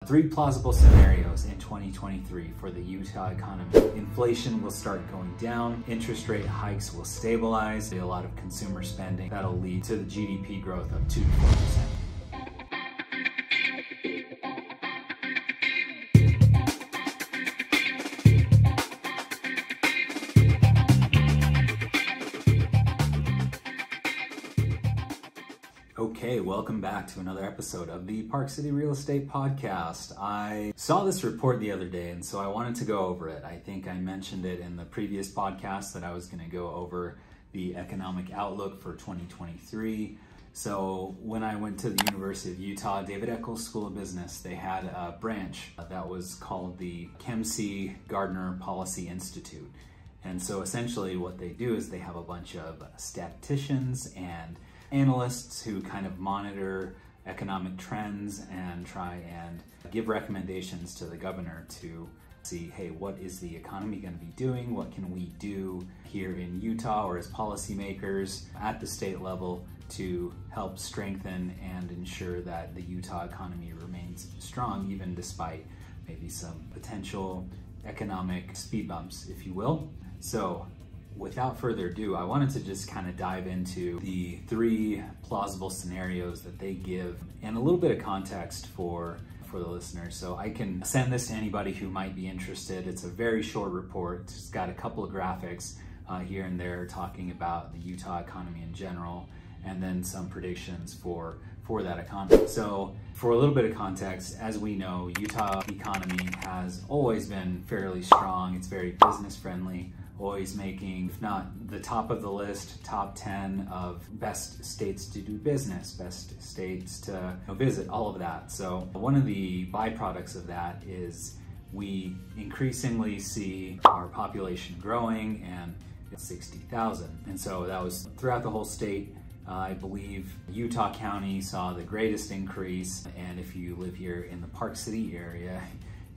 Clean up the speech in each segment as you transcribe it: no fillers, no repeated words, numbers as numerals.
Three plausible scenarios in 2023 for the Utah economy. Inflation will start going down, interest rate hikes will stabilize, a lot of consumer spending that'll lead to the GDP growth of 2 to 4%. Okay, welcome back to another episode of the Park City Real Estate Podcast. I saw this report the other day, and so I wanted to go over it. I think I mentioned it in the previous podcast that I was going to go over the economic outlook for 2023. So when I went to the University of Utah, David Eccles School of Business, they had a branch that was called the Kempsey Gardner Policy Institute. And so essentially what they do is they have a bunch of statisticians and analysts who kind of monitor economic trends and try and give recommendations to the governor to see, hey, what is the economy going to be doing? What can we do here in Utah or as policymakers at the state level to help strengthen and ensure that the Utah economy remains strong, even despite maybe some potential economic speed bumps, if you will. So without further ado, I wanted to just kind of dive into the three plausible scenarios that they give and a little bit of context for the listeners. So I can send this to anybody who might be interested. It's a very short report. It's got a couple of graphics here and there talking about the Utah economy in general, and then some predictions for that economy. So for a little bit of context, as we know, Utah economy has always been fairly strong. It's very business friendly, always making, if not the top of the list, top 10 of best states to do business, best states to visit, all of that. So one of the byproducts of that is we increasingly see our population growing, and it's 60,000. And so that was throughout the whole state. I believe Utah County saw the greatest increase, and if you live here in the Park City area,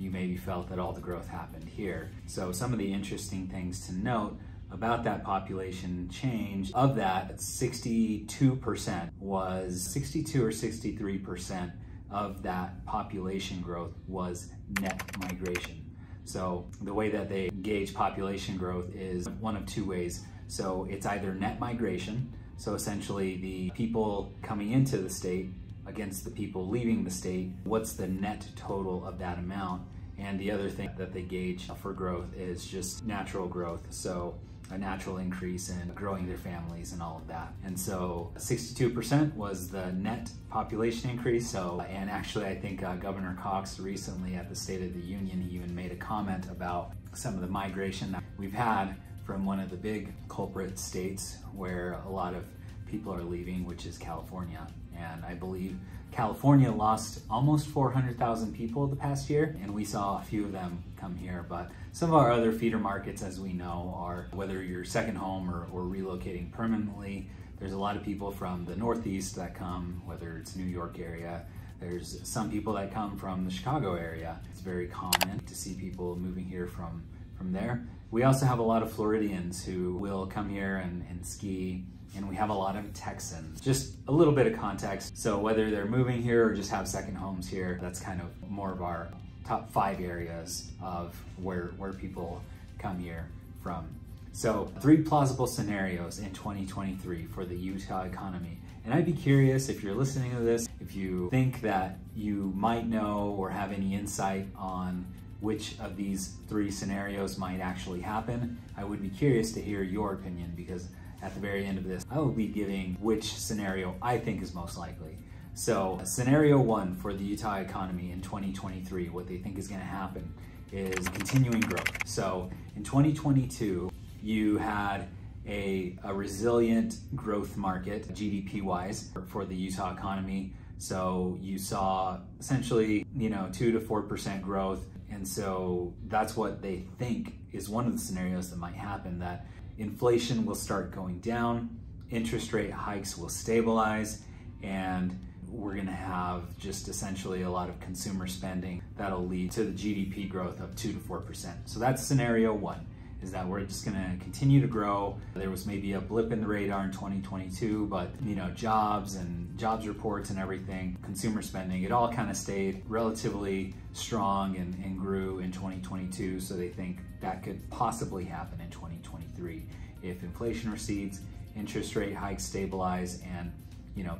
you maybe felt that all the growth happened here. So some of the interesting things to note about that population change, of that 62% was 62 or 63% of that population growth was net migration. So the way that they gauge population growth is one of two ways. So it's either net migration, so essentially the people coming into the state against the people leaving the state, what's the net total of that amount? And the other thing that they gauge for growth is just natural growth. So a natural increase in growing their families and all of that. And so 62% was the net population increase. So, and actually I think Governor Cox recently at the State of the Union, he even made a comment about some of the migration that we've had from one of the big culprit states where a lot of people are leaving, which is California. And I believe California lost almost 400,000 people the past year, and we saw a few of them come here. But some of our other feeder markets, as we know, are whether you're second home or relocating permanently. There's a lot of people from the Northeast that come, whether it's New York area. There's some people that come from the Chicago area. It's very common to see people moving here from there. We also have a lot of Floridians who will come here and ski, and we have a lot of Texans. Just a little bit of context. So whether they're moving here or just have second homes here, that's kind of more of our top 5 areas of where people come here from. So 3 plausible scenarios in 2023 for the Utah economy. And I'd be curious if you're listening to this, if you think that you might know or have any insight on which of these 3 scenarios might actually happen. I would be curious to hear your opinion, because at the very end of this, I will be giving which scenario I think is most likely. So scenario 1 for the Utah economy in 2023, what they think is going to happen is continuing growth. So in 2022, you had a resilient growth market, GDP-wise, for the Utah economy. So you saw essentially, 2 to 4% growth. And so that's what they think is one of the scenarios that might happen, that inflation will start going down, interest rate hikes will stabilize, and we're gonna have just essentially a lot of consumer spending that'll lead to the GDP growth of 2 to 4%. So that's scenario 1. is that we're just gonna continue to grow. There was maybe a blip in the radar in 2022, but jobs and jobs reports and everything, consumer spending, it all kind of stayed relatively strong and grew in 2022. So they think that could possibly happen in 2023 if inflation recedes, interest rate hikes stabilize, and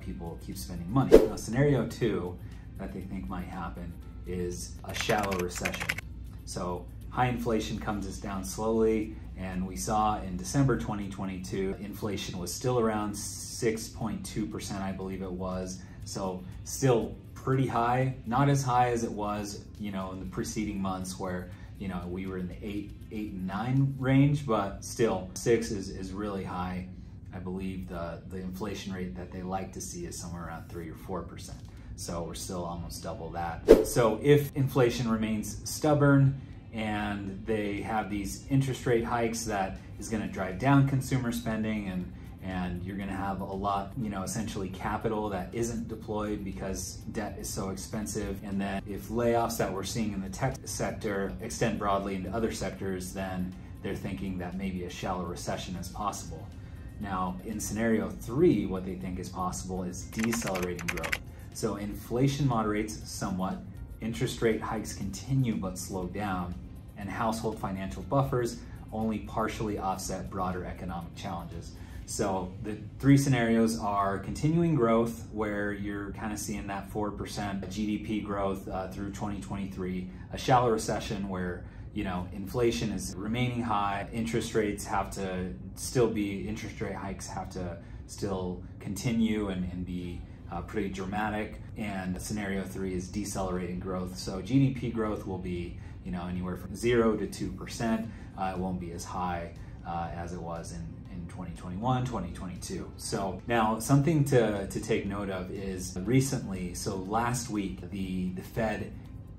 people keep spending money. Now, scenario 2 that they think might happen is a shallow recession. So high inflation comes us down slowly, and we saw in December 2022, inflation was still around 6.2%, I believe it was. So still pretty high, not as high as it was, in the preceding months where, we were in the 8 and 9 range, but still 6 is really high. I believe the inflation rate that they like to see is somewhere around 3 or 4%. So we're still almost double that. So if inflation remains stubborn and they have these interest rate hikes, that is going to drive down consumer spending, and you're going to have a lot, essentially capital that isn't deployed because debt is so expensive. And then if layoffs that we're seeing in the tech sector extend broadly into other sectors, then they're thinking that maybe a shallow recession is possible. Now, in scenario 3, what they think is possible is decelerating growth. So inflation moderates somewhat, interest rate hikes continue but slow down, and household financial buffers only partially offset broader economic challenges. So the 3 scenarios are continuing growth, where you're kind of seeing that 4% GDP growth through 2023, a shallow recession where inflation is remaining high, interest rate hikes have to still continue and be pretty dramatic, and scenario 3 is decelerating growth. So GDP growth will be anywhere from 0 to 2%. It won't be as high as it was in 2021, 2022. So now something to take note of is recently, so last week, the Fed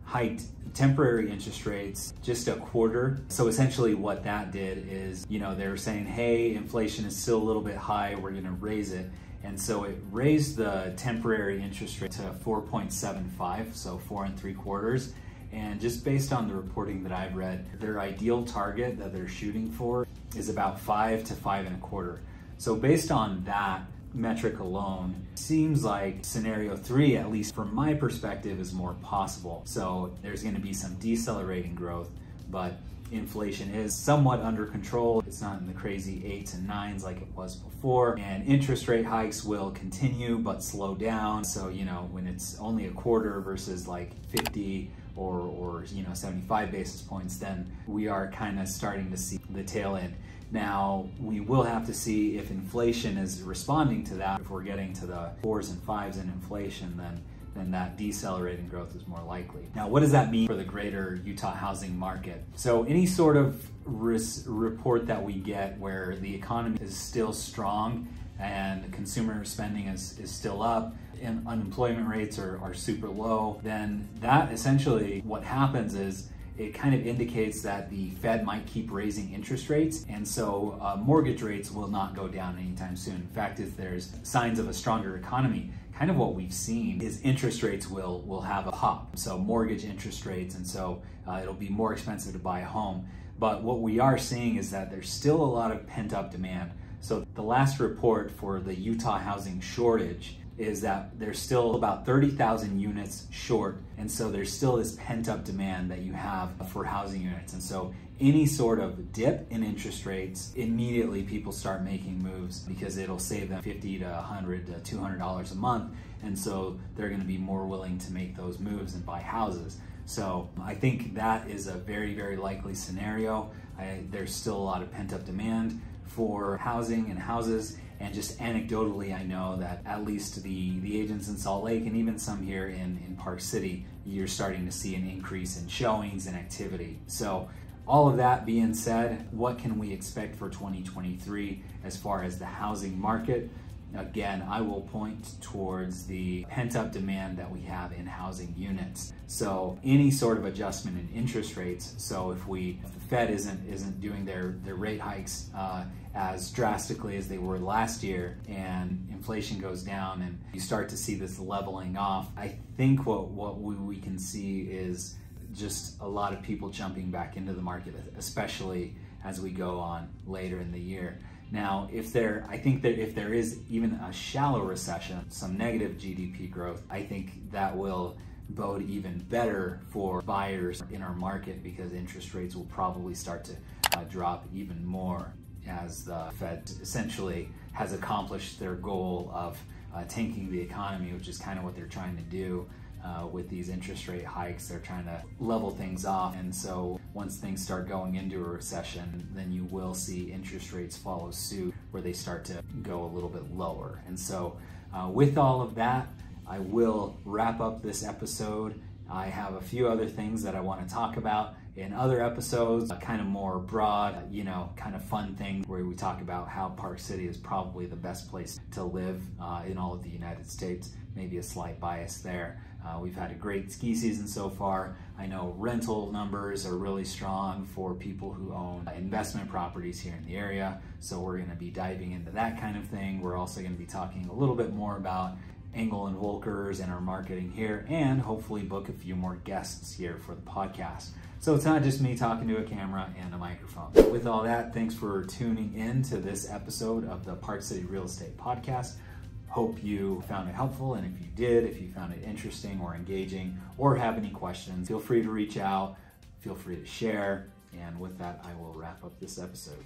hiked temporary interest rates just a quarter. So essentially what that did is, they were saying, hey, inflation is still a little bit high, we're gonna raise it. And so it raised the temporary interest rate to 4.75, so 4 3/4. And just based on the reporting that I've read, their ideal target that they're shooting for is about 5 to 5 1/4. So based on that metric alone, seems like scenario 3, at least from my perspective, is more possible. So there's going to be some decelerating growth, but inflation is somewhat under control. It's not in the crazy 8s and 9s like it was before, and interest rate hikes will continue but slow down. So when it's only a quarter versus like 50 or 75 basis points, then we are kind of starting to see the tail end. Now, we will have to see if inflation is responding to that. If we're getting to the 4s and 5s in inflation, then that decelerating growth is more likely. Now, what does that mean for the greater Utah housing market? So any sort of report that we get where the economy is still strong and consumer spending is still up and unemployment rates are super low, then that essentially what happens is it kind of indicates that the Fed might keep raising interest rates, and so mortgage rates will not go down anytime soon. In fact, if there's signs of a stronger economy, kind of what we've seen is interest rates will have a pop. So mortgage interest rates, and so it'll be more expensive to buy a home. But what we are seeing is that there's still a lot of pent-up demand. So the last report for the Utah housing shortage is that there's still about 30,000 units short, and so there's still this pent-up demand that you have for housing units. And so any sort of dip in interest rates, immediately people start making moves because it'll save them $50 to $100 to $200 a month, and so they're going to be more willing to make those moves and buy houses. So I think that is a very, very likely scenario. There's still a lot of pent-up demand for housing and houses. And just anecdotally, I know that at least the agents in Salt Lake and even some here in Park City, you're starting to see an increase in showings and activity. So all of that being said, what can we expect for 2023 as far as the housing market? Again, I will point towards the pent-up demand that we have in housing units. So any sort of adjustment in interest rates, so if the Fed isn't doing their rate hikes as drastically as they were last year, and inflation goes down and you start to see this leveling off, I think what we can see is just a lot of people jumping back into the market, especially as we go on later in the year. Now, I think that if there is even a shallow recession, some negative GDP growth, I think that will bode even better for buyers in our market, because interest rates will probably start to drop even more as the Fed essentially has accomplished their goal of tanking the economy, which is kind of what they're trying to do with these interest rate hikes. They're trying to level things off, and so once things start going into a recession, then you will see interest rates follow suit, where they start to go a little bit lower. And so with all of that, I will wrap up this episode. I have a few other things that I want to talk about in other episodes, kind of more broad, kind of fun thing where we talk about how Park City is probably the best place to live in all of the United States. Maybe a slight bias there. We've had a great ski season so far. I know rental numbers are really strong for people who own investment properties here in the area. So we're going to be diving into that kind of thing. We're also going to be talking a little bit more about Engel and Volkers and our marketing here, and hopefully book a few more guests here for the podcast. So it's not just me talking to a camera and a microphone. With all that, thanks for tuning in to this episode of the Park City Real Estate Podcast. Hope you found it helpful, and if you did, if you found it interesting or engaging or have any questions, feel free to reach out, feel free to share, and with that, I will wrap up this episode.